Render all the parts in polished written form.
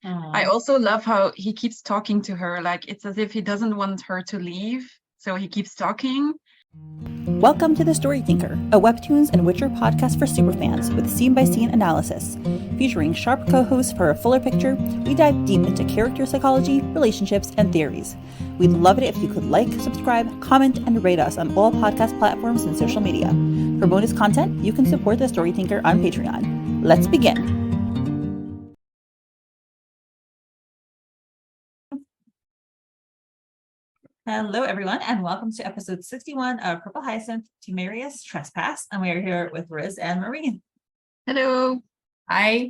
I also love how he keeps talking to her, like it's as if he doesn't want her to leave, so he keeps talking. Welcome to The Story Thinker, a Webtoons and Witcher podcast for superfans with scene-by-scene analysis. Featuring sharp co-hosts for a fuller picture, we dive deep into character psychology, relationships, and theories. We'd love it if you could like, subscribe, comment, and rate us on all podcast platforms and social media. For bonus content, you can support The Story Thinker on Patreon. Let's begin. Hello, everyone, and welcome to episode 61 of Purple Hyacinth, Temerarious, Trespass. And we are here with Riz and Marie. Hello. Hi.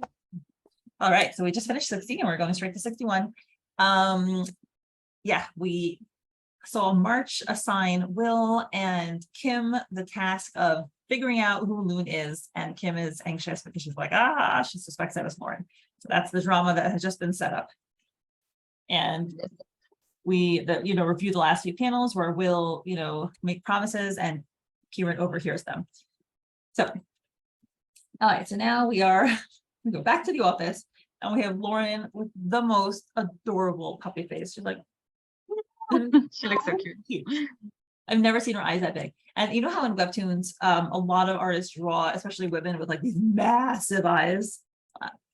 All right, so we just finished 60 and we're going straight to 61. We saw March assign Will and Kym the task of figuring out who Loon is, and Kym is anxious because she's like, she suspects that it's Lauren. So that's the drama that has just been set up. And we review the last few panels where Will, make promises and Kieran overhears them. So, all right, so now we go back to the office and we have Lauren with the most adorable puppy face. She's like, she looks so cute. I've never seen her eyes that big. And you know how in Webtoons, a lot of artists draw, especially women, with like these massive eyes.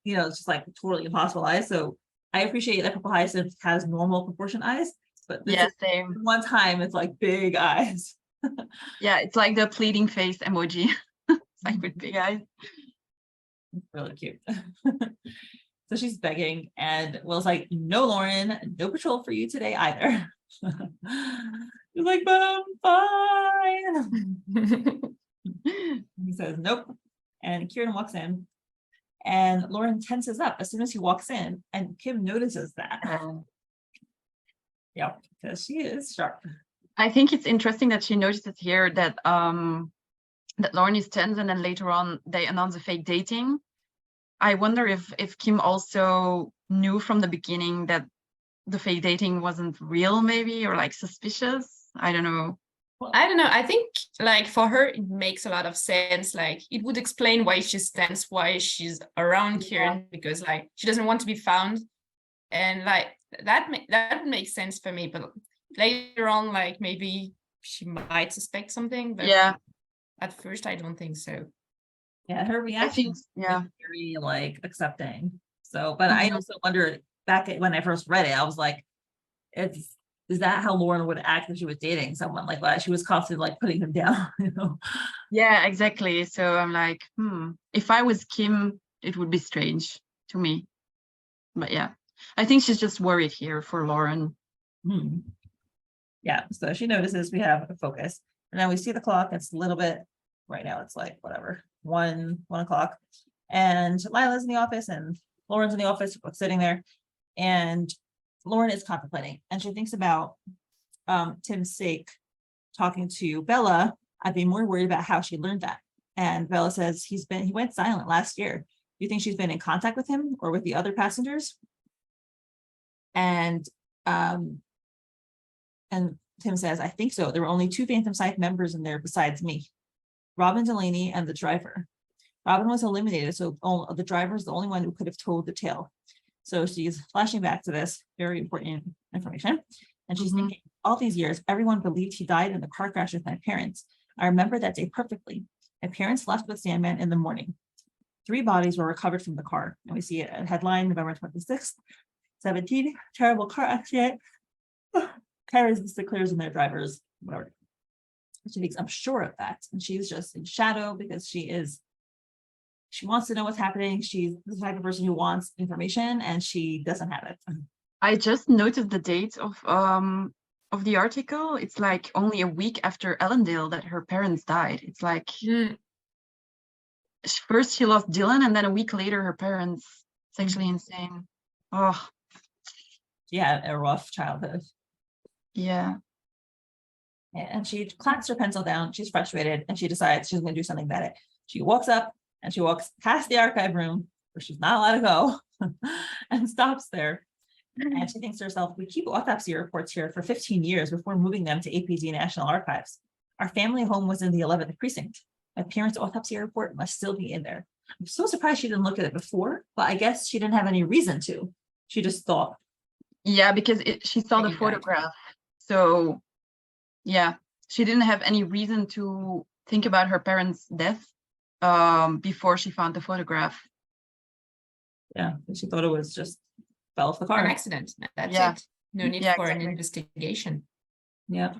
It's just like totally impossible eyes. So I appreciate that Purple Hyacinth has normal proportion eyes, but same. One time it's like big eyes. Yeah, it's like the pleading face emoji. It's like with big eyes. It's really cute. So she's begging, and Will's like, "No, Lauren, no patrol for you today either." She's like, "But I'm fine." He says, "Nope," and Kieran walks in. And Lauren tenses up as soon as he walks in, and Kym notices that. Yeah, because she is sharp. I think it's interesting that she notices here that that Lauren is tense, and then later on they announce a fake dating. I wonder if Kym also knew from the beginning that the fake dating wasn't real, maybe, or like suspicious. I don't know. Well, I don't know. I think like for her, it makes a lot of sense. Like it would explain why she's tense, why she's around Kieran, because like she doesn't want to be found. And like that would make sense for me. But later on, like maybe she might suspect something. But yeah, at first, I don't think so. Yeah, her reaction is very like accepting. So, but I also wondered back when I first read it, I was like, is that how Lauren would act if she was dating someone like that? She was constantly like putting him down, Yeah, exactly. So I'm like, if I was Kym, it would be strange to me. But yeah, I think she's just worried here for Lauren. Yeah, so she notices we have a focus, and then we see the clock. It's a little bit right now. It's like whatever, 1 o'clock, and Lila's in the office and Lauren's in the office, sitting there, and Lauren is contemplating, and she thinks about Tim's sake talking to Bella. I'd be more worried about how she learned that. And Bella says he went silent last year. Do you think she's been in contact with him or with the other passengers? And Tim says, I think so. There were only 2 Phantom Scythe members in there besides me, Robin Delaney and the driver. Robin was eliminated, so the driver is the only one who could have told the tale. So she's flashing back to this very important information. And she's thinking, all these years, everyone believed he died in the car crash with my parents. I remember that day perfectly. My parents left with Sandman in the morning. 3 bodies were recovered from the car. And we see a headline, November 26th, 17, terrible car accident. Carries declares in their drivers, whatever. She thinks, I'm sure of that. And she's just in shadow because she wants to know what's happening. She's the type of person who wants information, and she doesn't have it. I just noticed the date of the article. It's like only a week after Ellendale that her parents died. It's like first she lost Dylan, and then a week later her parents. It's actually insane. Oh, She had a rough childhood. Yeah. And she claps her pencil down. She's frustrated, and she decides she's going to do something about it. She walks up and she walks past the archive room where she's not allowed to go and stops there. And she thinks to herself, we keep autopsy reports here for 15 years before moving them to APD National Archives. Our family home was in the 11th precinct. My parents' autopsy report must still be in there. I'm so surprised she didn't look at it before, but I guess she didn't have any reason to. She just thought. Yeah, because she saw the He died. photograph. So yeah, she didn't have any reason to think about her parents' death before she found the photograph. Yeah, she thought it was just fell off the An car. accident. That's Yeah. it. No need Yeah, for an exactly. investigation. Yeah.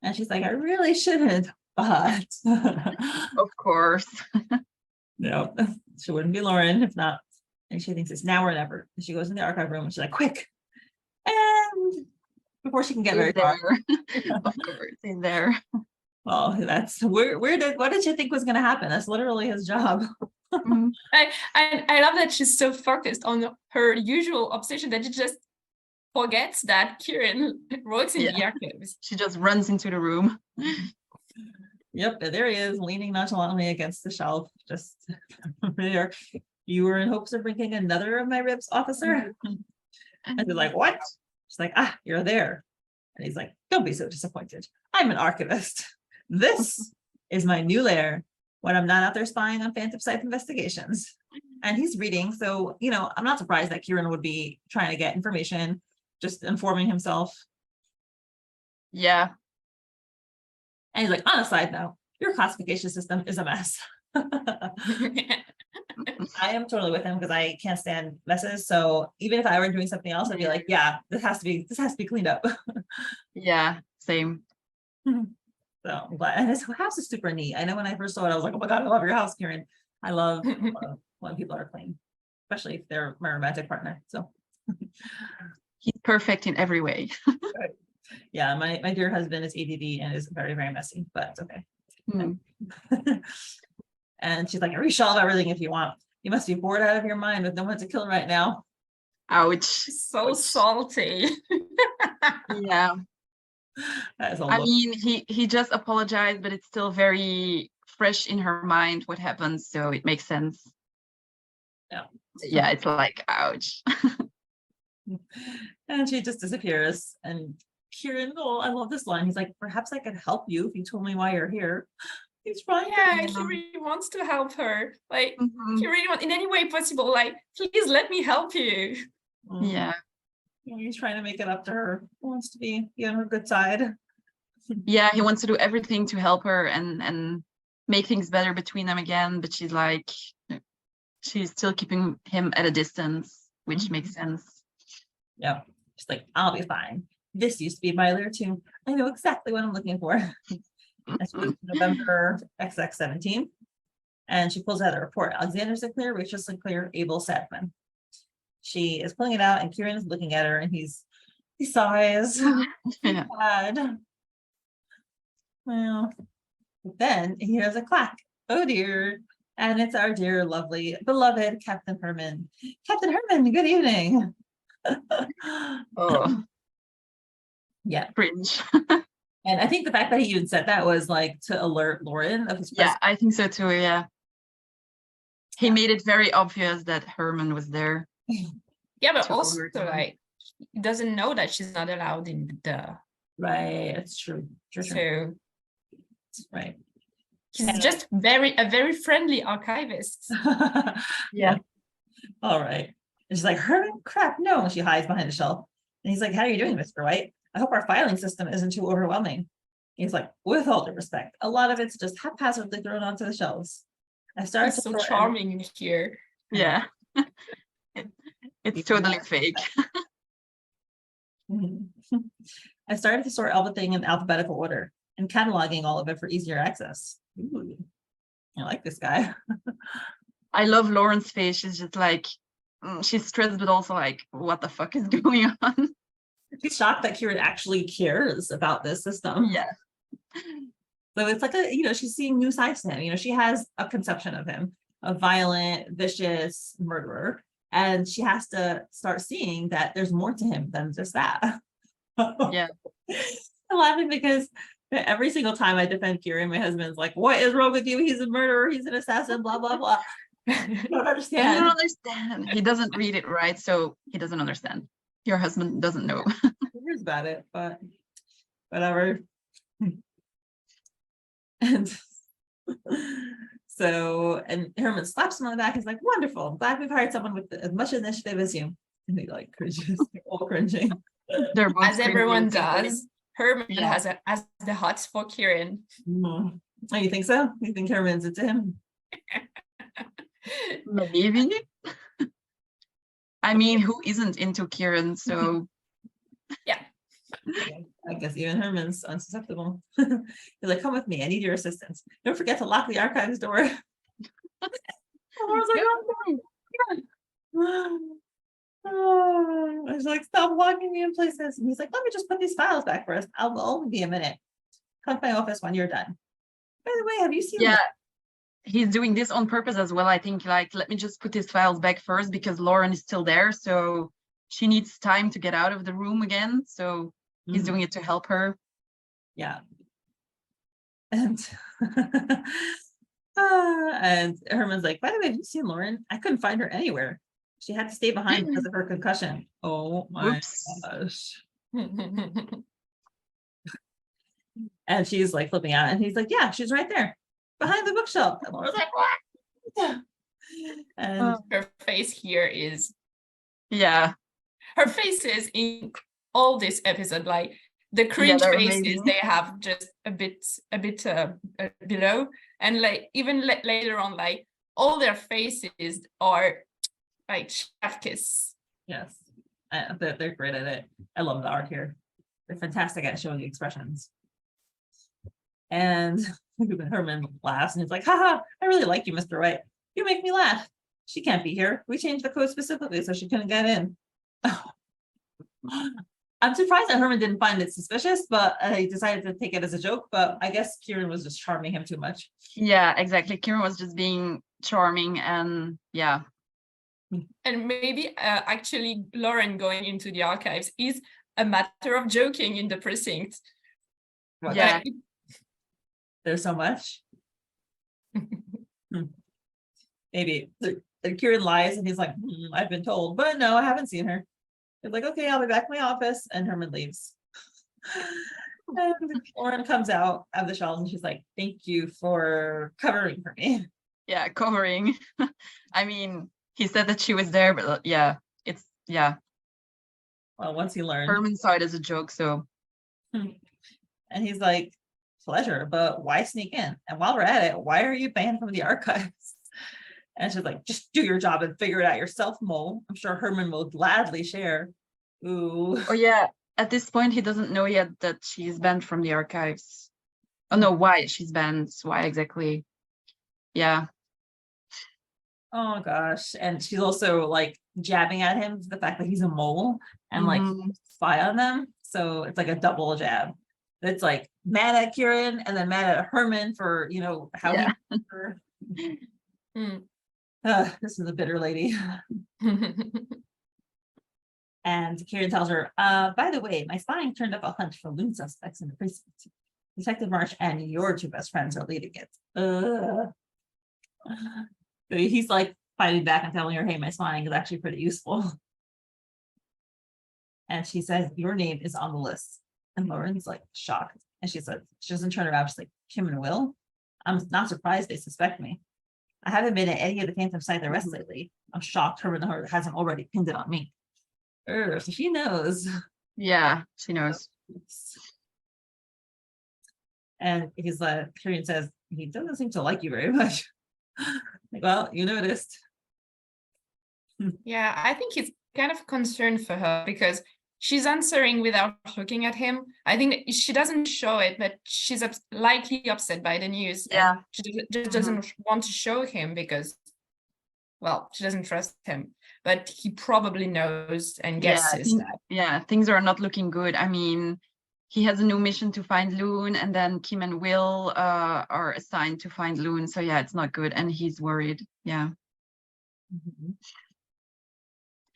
And she's like, I really shouldn't, but Of course. no, she wouldn't be Lauren if not. And she thinks it's now or never. And she goes in the archive room and she's like, quick. And before she can get very He's far, there. Of course, he's there. well, that's what did you think was going to happen? That's literally his job. Mhm. I love that she's so focused on her usual obsession that she just forgets that Kieran wrote in the Yeah. archives. She just runs into the room. Yep, and there he is, leaning nonchalantly against the shelf. Just there. You were in hopes of bringing another of my ribs, officer? And he's like, what? She's like, you're there. And he's like, don't be so disappointed. I'm an archivist. This is my new lair when I'm not out there spying on phantom site investigations. And he's reading. So, I'm not surprised that Kieran would be trying to get information, just informing himself. Yeah. And he's like, on a side note, your classification system is a mess. I am totally with him because I can't stand messes. So even if I were doing something else, I'd be like, yeah, this has to be cleaned up. Yeah, same. So, but and his house is super neat. I know when I first saw it, I was like, oh my God, I love your house, Kieran. I love when people are clean, especially if they're my romantic partner. So He's perfect in every way. yeah, my dear husband is ADD and is very, very messy, but it's okay. Mm. And she's like, reshelve everything if you want. You must be bored out of your mind with no one to kill right now. Ouch. So salty. Yeah. That is a I look. mean, he just apologized, but it's still very fresh in her mind what happened, so it makes sense. Yeah. Yeah, it's like, ouch. And she just disappears. And Kieran, oh, I love this line. He's like, perhaps I could help you if you told me why you're here. He's trying. Yeah, he really wants to help her. Like, Mhm. he really wants, in any way possible, like, please let me help you. Yeah. He's trying to make it up to her. He wants to be on her good side. Yeah, he wants to do everything to help her and make things better between them again, but she's like, she's still keeping him at a distance, which makes sense. Yeah. She's like, I'll be fine. This used to be my lair too. I know exactly what I'm looking for. And she goes to November XX17. And she pulls out a report. Alexander Sinclair, Rachel Sinclair, 𝗵𝘂𝗍𝗶𝗍. She is pulling it out and Kieran is looking at her and he sighs. Yeah. Sad. Well, but then he hears a clack. Oh dear. And it's our dear, lovely, beloved Captain Hermann. Captain Hermann, good evening. Oh, Yeah. cringe. And I think the fact that he even said that was like to alert Lauren of his Yeah, presence. I think so too, yeah. He made it very obvious that Hermann was there. Yeah, but To also, overcome. like, he doesn't know that she's not allowed in the. Right, it's true. True. So Right. he's just a very friendly archivist. Yeah. All right. And she's like, Herman, crap, no. And she hides behind a shelf. And he's like, how are you doing, Mr. White? I hope our filing system isn't too overwhelming. He's like, with all due respect, a lot of it's just haphazardly thrown onto the shelves. I started He's to so sort charming in here. Yeah. It's totally fake. I started to sort everything in alphabetical order and cataloging all of it for easier access. Ooh, I like this guy. I love Lauren's face. She's just like, she's stressed, but also like, what the fuck is going on? She's shocked that Kieran actually cares about this system. Yeah. So it's like she's seeing new sides to him. She has a conception of him, a violent, vicious murderer. And she has to start seeing that there's more to him than just that. Yeah. I'm laughing because every single time I defend Kieran, my husband's like, what is wrong with you? He's a murderer. He's an assassin, blah, blah, blah. I don't I understand. don't understand. He doesn't read it right, so he doesn't understand. Your husband doesn't know. He hears about it, but whatever. And so, and Hermann slaps him on the back. He's like, wonderful. Glad we've hired someone with as much initiative as you. And he like cringes, they're all cringing. They're both As everyone cringing together. does. Hermann Yeah. has the hots for Kieran. Oh, you think so? You think Herman's into him? Maybe. I mean, who isn't into Kieran? So I guess even Herman's unsusceptible. He's like, come with me. I need your assistance. Don't forget to lock the archives door. I was like, oh, I was like, stop locking me in places. And he's like, let me just put these files back first. I'll only be a minute. Come to my office when you're done. By the way, have you seen? yeah, he's doing this on purpose as well. I think, like, let me just put his files back first because Lauren is still there. So she needs time to get out of the room again. So he's doing it to help her. Yeah. And and Herman's like, by the way, have you seen Lauren? I couldn't find her anywhere. She had to stay behind because of her concussion. Oh my Oops. gosh. And she's like flipping out, and he's like, yeah, she's right there behind the bookshelf. And Laura's like, what? And Her face here is, Yeah. her faces in all this episode, like the cringe they're faces, amazing. they have just a bit below, and like even later on, like all their faces are like chef kiss. yes, they're great at it. I love the art here. They're fantastic at showing expressions. And Herman laughs and he's like, haha, I really like you, Mr. White. You make me laugh. She can't be here. We changed the code specifically so she couldn't get in. I'm surprised that Herman didn't find it suspicious, but he decided to take it as a joke. But I guess Kieran was just charming him too much. Yeah, exactly. Kieran was just being charming, and yeah. And maybe actually Lauren going into the archives is a matter of joking in the precinct. What, Yeah. Like, there's so much. Maybe Kieran lies and he's like, I've been told, but no, I haven't seen her. He's like, okay, I'll be back in my office. And Herman leaves. And Lauren comes out of the shelves and she's like, thank you for covering for me. Yeah, covering. I mean, he said that she was there, but yeah, it's, yeah. Well, once he learned. Herman saw it as a joke, so. And he's like, pleasure, but why sneak in? And while we're at it, why are you banned from the archives? And she's like, just do your job and figure it out yourself, Mo. I'm sure Herman will gladly share. Ooh. Oh yeah, at this point, he doesn't know yet that she's banned from the archives. Oh no, why she's banned, why exactly. Yeah. Oh gosh. And she's also like jabbing at him for the fact that he's a mole and like spy on them. So it's like a double jab. It's like mad at Kieran and then mad at Herman for, you know, how he this is a bitter lady. And Kieran tells her, by the way, my spying turned up a hunch for loon suspects in the precinct. Detective Marsh and your two best friends are leading it. So he's like fighting back and telling her, hey, my spying is actually pretty useful. And she says, your name is on the list. And Lauren's like shocked. And she says, she doesn't turn around. She's like, Kym and Will? I'm not surprised they suspect me. I haven't been at any of the Phantom site arrests lately. I'm shocked Herman hasn't already pinned it on me. So she knows. Yeah, she knows. And he's like, Kieran says, he doesn't seem to like you very much. Like, well, you noticed. Yeah, I think he's kind of concerned for her because she's answering without looking at him. I think that she doesn't show it, but she's likely upset by the news. Yeah. And she just doesn't want to show him because, well, she doesn't trust him. But he probably knows and guesses that. Yeah, things are not looking good. I mean, he has a new mission to find Loon, and then Kym and Will are assigned to find Loon. So yeah, it's not good, and he's worried. Yeah.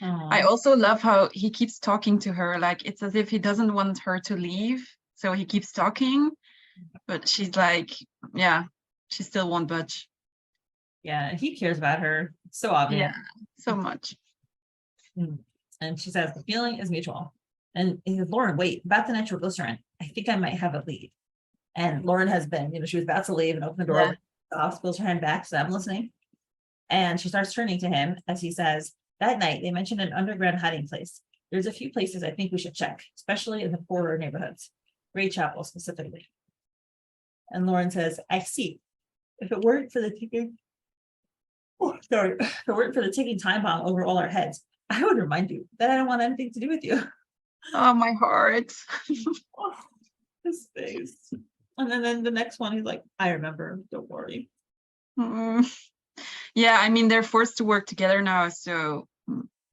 I also love how he keeps talking to her. Like, it's as if he doesn't want her to leave, so he keeps talking. But she's like, yeah, she still won't budge. Yeah, he cares about her. It's so obvious. Yeah, so much. And she says, the feeling is mutual. And he says, Lauren, wait, about the nitroglycerin. I think I might have a lead. And Lauren has been, you know, she was about to leave and open the door, spills her hand back, so I'm listening. And she starts turning to him as he says, That night, they mentioned an underground hiding place. There's a few places I think we should check, especially in the poorer neighborhoods, Greychapel specifically. And Lauren says, I see. If it weren't for the ticking, if it weren't for the ticking time bomb over all our heads, I would remind you that I don't want anything to do with you. Oh, my heart. Oh, his face. And then the next one, he's like, I remember, don't worry. Yeah, I mean, they're forced to work together now, so,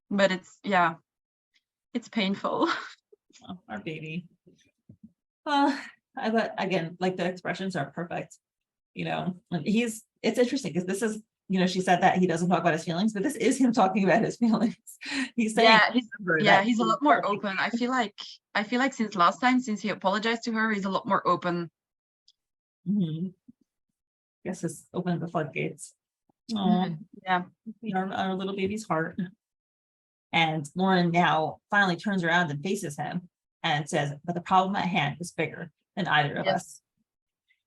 but it's painful. Oh, our baby. Well, but again, like the expressions are perfect. And it's interesting because this is, she said that he doesn't talk about his feelings, but this is him talking about his feelings. He's saying, he's a lot more open. I feel like since last time, since he apologized to her, he's a lot more open. Guess it's opened the floodgates. Yeah, our little baby's heart. And Lauren now finally turns around and faces him and says, but the problem at hand is bigger than either of us.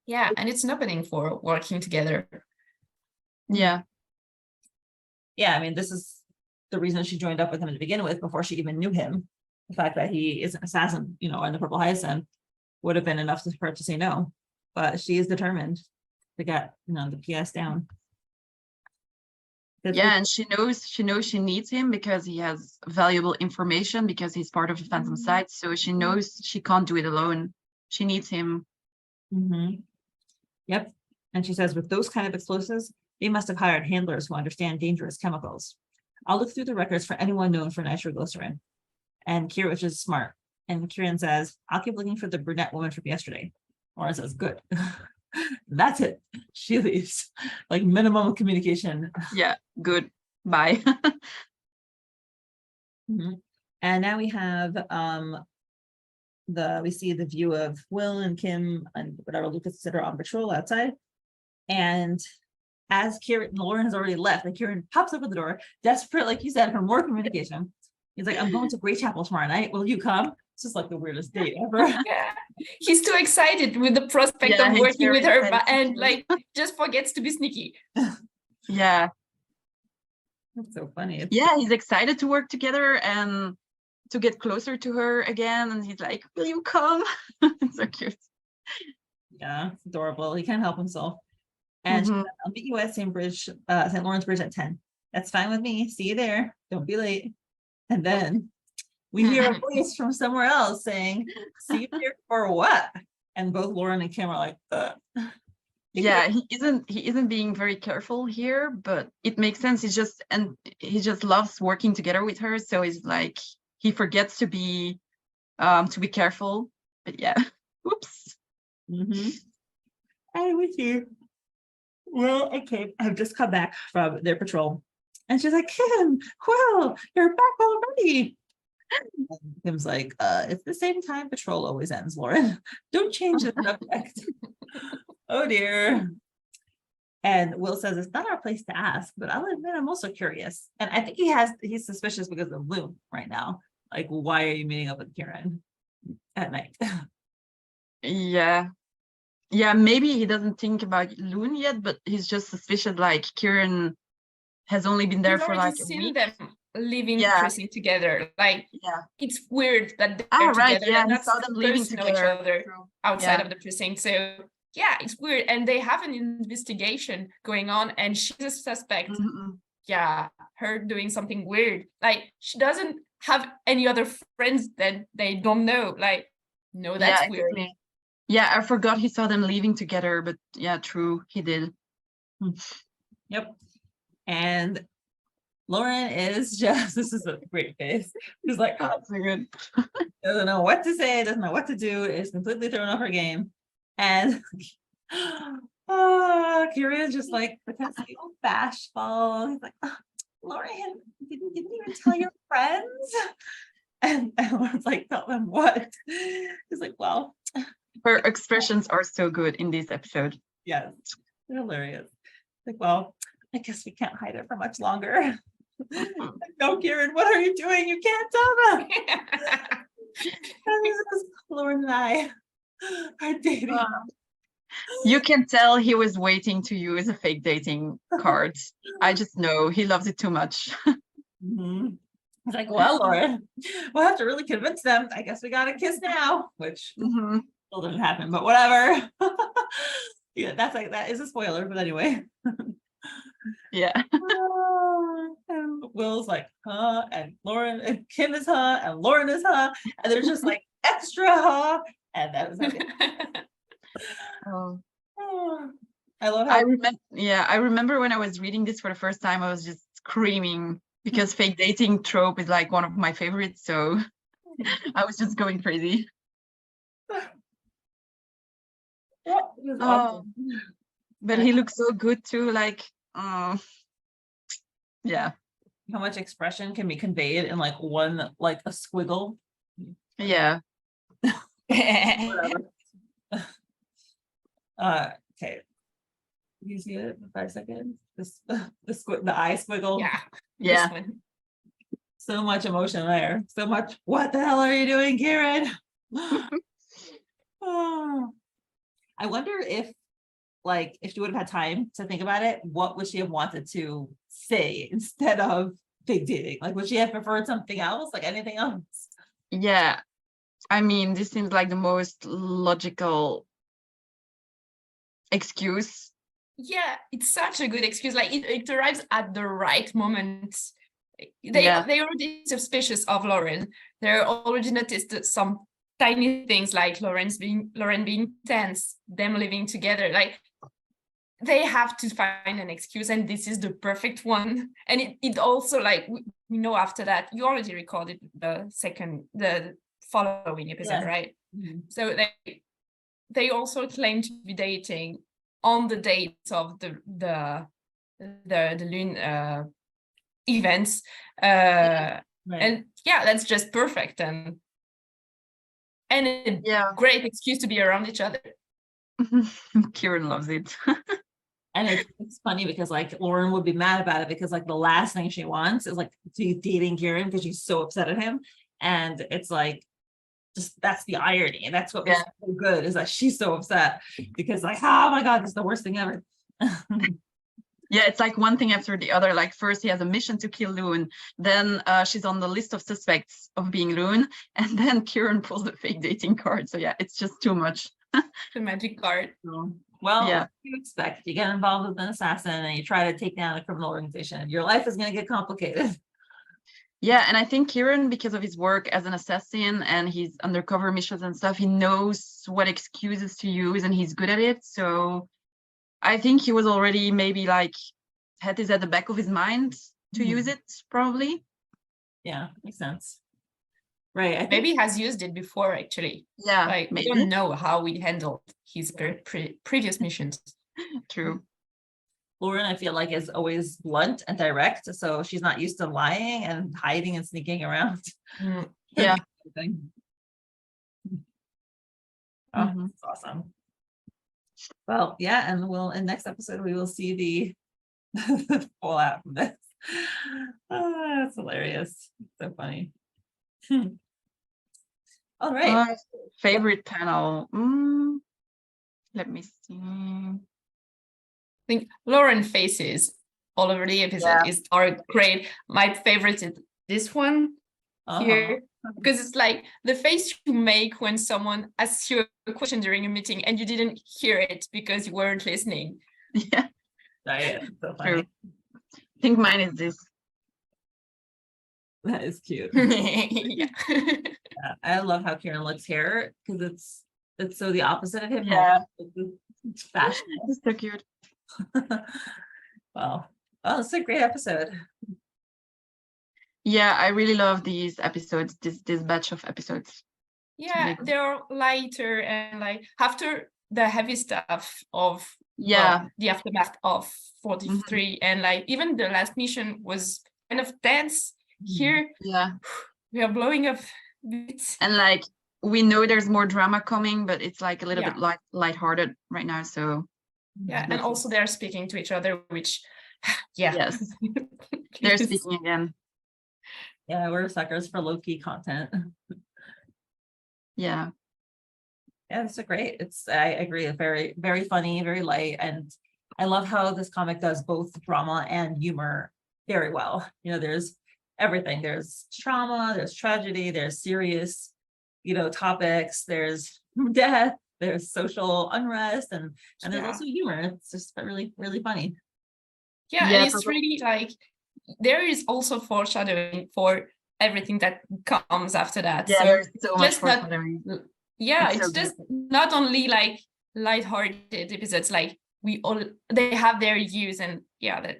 Yeah, and it's an opening for working together. Yeah. Yeah, I mean, this is the reason she joined up with him to begin with, before she even knew him. The fact that he is an assassin, and the purple hyacinth would have been enough for her to say no. But she is determined to get, the PS down. Yeah, and she knows she needs him because he has valuable information, because he's part of the Phantom side. So she knows she can't do it alone. She needs him. Yep. And she says, with those kind of explosives, they must have hired handlers who understand dangerous chemicals. I'll look through the records for anyone known for nitroglycerin. And Kieran, which is smart. And Kieran says, I'll keep looking for the brunette woman from yesterday. Lauren says, good. That's it. She leaves. Like, minimum communication. Yeah, good. Bye. And now we have we see the view of Will and Kym and whatever Lucas said are on patrol outside. And as Lauren has already left, like, Kieran pops up at the door, desperate, like you said, for more communication. He's like, I'm going to Greychapel tomorrow night. Will you come? It's just like the weirdest date ever. Yeah. He's too excited with the prospect of working with her, and like just forgets to be sneaky. Yeah. That's so funny. Yeah, he's excited to work together and to get closer to her again. And he's like, will you come? It's so cute. Yeah, it's adorable. He can't help himself. And I'll meet you at St. Lawrence Bridge at 10. That's fine with me. See you there. Don't be late. And then we hear a voice from somewhere else saying, see you here for what? And both Lauren and Kym are like, Yeah, he isn't being very careful here, but it makes sense. He just loves working together with her. So he's like, he forgets to be careful. But yeah, oops. And with you. Will and Kym have just come back from their patrol. And she's like, Kym, Will, you're back already. And Kim's like, it's the same time patrol always ends, Lauren. Don't change the subject. Oh dear. And Will says, it's not our place to ask, but I'll admit I'm also curious. And I think he's suspicious because of Loon right now. Like, why are you meeting up with Kieran at night? Yeah, maybe he doesn't think about Loon yet, but he's just suspicious, like Kieran has only been there for like a week. Them living pressing together. Like, it's weird that they're together. Yeah, and he not saw them living to know each together other outside of the precinct. So yeah, it's weird. And they have an investigation going on, and she's a suspect. Yeah, her doing something weird. Like, she doesn't have any other friends that they don't know. Like, no, that's weird. Exactly. Yeah, I forgot he saw them leaving together, but yeah, true, he did. Yep. And Lauren is just, this is a great face. She's like, oh, so good. Doesn't know what to say, doesn't know what to do, is completely thrown off her game. And Kieran's just like, because he's so bashful. He's like, Lauren, didn't even tell your friends? And Lauren's like, tell them what? He's like, well. Her expressions are so good in this episode. Yes, they're hilarious. Like, well, I guess we can't hide it for much longer. No, Kieran, what are you doing? You can't tell them. Lauren and I are dating. You can tell he was waiting to use a fake dating card. I just know he loves it too much. Mhm. It's like, well, Lauren, we'll have to really convince them. I guess we got to kiss now, which Mhm. still didn't happen, but whatever. Yeah, that's like, that is a spoiler, but anyway. Yeah. And Will's like, huh, and Lauren and Kym is huh, and Lauren is huh, and there's just like extra huh, and that was it. Oh. I love how I remember when I was reading this for the first time, I was just screaming because fake dating trope is like one of my favorites. So I was just going crazy. yeah, it was Oh, awesome. but he looks so good too. Like, yeah, How much expression can be conveyed in like one, like a squiggle. yeah. Whatever. Okay. You see it in 5 seconds? The eye squiggle. Yeah. Yeah. This one. So much emotion there. So much. What the hell are you doing, Kieran? Oh. I wonder if, like, if she would have had time to think about it, what would she have wanted to say instead of fake dating? Like, would she have preferred something else, like anything else? Yeah. I mean, this seems like the most logical excuse. Yeah, it's such a good excuse. Like it arrives at the right moment. Yeah. They already suspicious of Lauren. They're already noticed that some tiny things like Lauren being tense, them living together. Like they have to find an excuse, and this is the perfect one. And it also, like, we know after that you already recorded the following episode, Yeah. right? Mm-hmm. So they also claim to be dating on the dates of the Lune events, Right. and yeah, that's just perfect, and a Yeah. great excuse to be around each other. Kieran loves it. And it's funny because like Lauren would be mad about it because like the last thing she wants is like to be dating Kieran because she's so upset at him. And it's like, just that's the irony. And that's what makes it so good, is that she's so upset because like, oh my God, this is the worst thing ever. Yeah, it's like one thing after the other. Like first he has a mission to kill Lune, then she's on the list of suspects of being Lune, and then Kieran pulls the fake dating card. So yeah, it's just too much. The magic card. Well, Yeah. what do you expect? You get involved with an assassin and you try to take down a criminal organization. Your life is going to get complicated. Yeah, and I think Kieran, because of his work as an assassin and his undercover missions and stuff, he knows what excuses to use and he's good at it. So I think he was already maybe like had this at the back of his mind to use it, probably. Yeah, makes sense. Right. I think Maybe he has used it before, actually. Yeah, Like we maybe. don't know how he handled his previous missions. True. Lauren, I feel like, is always blunt and direct, so she's not used to lying and hiding and sneaking around. Yeah. Oh, that's awesome. Well, yeah, and in next episode we will see the fallout from this. Oh, that's hilarious. So funny. All right. Favorite panel. Let me see. I think Lauren faces all over the episode are great. My favorite is this one here, because it's like the face you make when someone asks you a question during a meeting and you didn't hear it because you weren't listening. Yeah, So funny. true. I think mine is this. That is cute. Yeah. Yeah, I love how Kieran looks here because it's so the opposite of him. Yeah. It's fashion. It's so cute. Well, it's a great episode. Yeah, I really love these episodes, this batch of episodes. Yeah, they're lighter and like after the heavy stuff of the aftermath of 43 and like even the last mission was kind of tense. Here we are blowing up bits. And like we know there's more drama coming, but it's like a little bit lighthearted right now. So yeah, and also they're speaking to each other, which yes, they're speaking again. Yeah, we're suckers for low-key content. Yeah, it's a great. I agree. It's very, very funny, very light, and I love how this comic does both drama and humor very well. You know, there's everything. There's trauma, there's tragedy, there's serious, topics, there's death, there's social unrest, and there's also humor. It's just really, really funny. Yeah, Yeah, and it's really like there is also foreshadowing for everything that comes after that. Yeah, So there's so much just not, foreshadowing. yeah, It's it's so just not only like lighthearted episodes, like they have their use, and that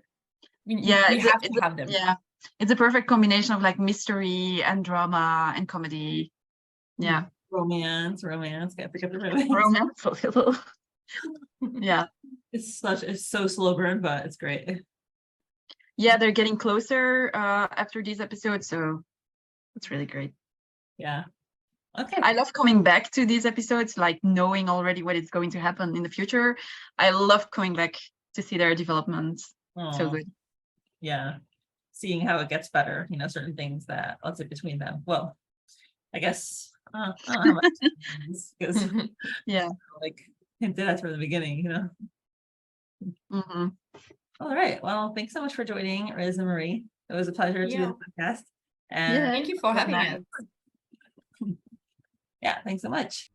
we have to have them. Yeah, it's a perfect combination of like mystery and drama and comedy. Yeah. Romance. Can't forget the romance. Romance a little. Yeah. It's so slow burn, but it's great. Yeah, they're getting closer after these episodes, so it's really great. Yeah. Okay. I love coming back to these episodes, like knowing already what is going to happen in the future. I love coming back to see their developments. So good. Yeah. Seeing how it gets better, certain things that, let's say, between them. Well, I guess I don't know how much because Yeah. like hinted at from the beginning, Mm-hmm. All right. Well, thanks so much for joining, Riz and Marie. It was a pleasure to do the podcast. And Thank you for having us. Yeah, thanks so much.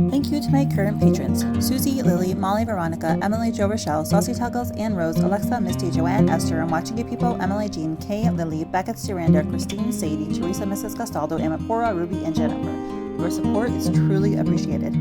Thank you to my current patrons, Susie, Lily, Molly, Veronica, Emily, Jo Rochelle, Saucy Tuggles, Anne Rose, Alexa, Misty, Joanne, Esther, and Watching It People, Emily, Jean, Kay, Lily, Becca, Surander, Christine, Sadie, Teresa, Mrs. Castaldo, 𝗵𝗂𝗃𝗍𝗃, Ruby, and Jennifer. Your support is truly appreciated.